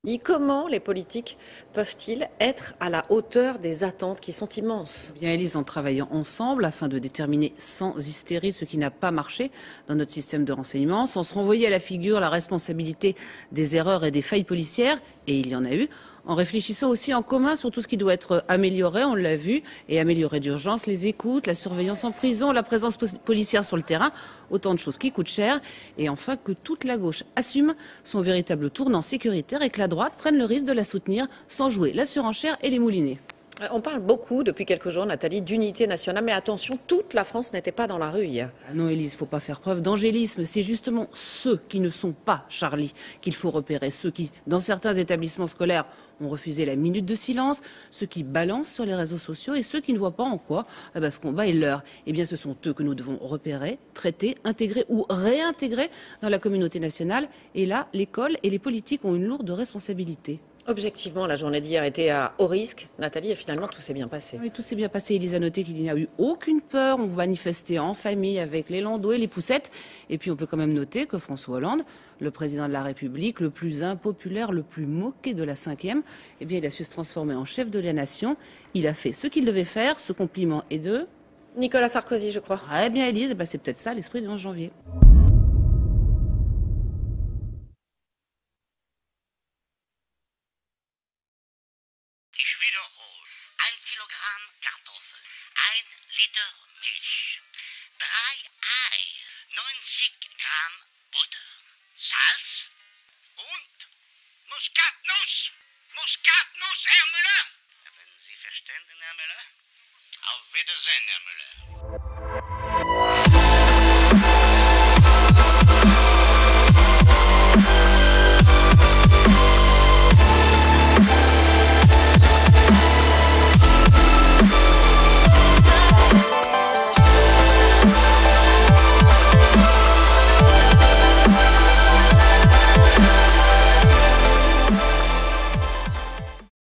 Et comment les politiques peuvent-ils être à la hauteur des attentes qui sont immenses? Bien, Élise, en travaillant ensemble afin de déterminer sans hystérie ce qui n'a pas marché dans notre système de renseignement, sans se renvoyer à la figure la responsabilité des erreurs et des failles policières, et il y en a eu, en réfléchissant aussi en commun sur tout ce qui doit être amélioré, on l'a vu, et amélioré d'urgence, les écoutes, la surveillance en prison, la présence policière sur le terrain, autant de choses qui coûtent cher, et enfin que toute la gauche assume son véritable tournant sécuritaire et que la droite prenne le risque de la soutenir sans jouer la surenchère et les moulinets. On parle beaucoup depuis quelques jours, Nathalie, d'unité nationale, mais attention, toute la France n'était pas dans la rue hier. Ah non, Élise, il ne faut pas faire preuve d'angélisme. C'est justement ceux qui ne sont pas Charlie qu'il faut repérer. Ceux qui, dans certains établissements scolaires, ont refusé la minute de silence, ceux qui balancent sur les réseaux sociaux et ceux qui ne voient pas en quoi ce combat est leur. Eh bien, ce sont eux que nous devons repérer, traiter, intégrer ou réintégrer dans la communauté nationale. Et là, l'école et les politiques ont une lourde responsabilité. Objectivement, la journée d'hier était à haut risque, Nathalie, et finalement tout s'est bien passé. Oui, tout s'est bien passé. Elise a noté qu'il n'y a eu aucune peur. On manifestait en famille avec les landaux et les poussettes. Et puis on peut quand même noter que François Hollande, le président de la République, le plus impopulaire, le plus moqué de la cinquième, eh bien il a su se transformer en chef de la nation. Il a fait ce qu'il devait faire. Ce compliment est de... Nicolas Sarkozy, je crois. Très bien, Elise. C'est peut-être ça l'esprit du 11 janvier. Ich wiederhole. 1 Kilogramm Kartoffeln, 1 Liter Milch, 3 Ei, 90 Gramm Butter, Salz und Muskatnuss. Muskatnuss, Herr Müller. Haben Sie verstanden, Herr Müller? Auf Wiedersehen, Herr Müller.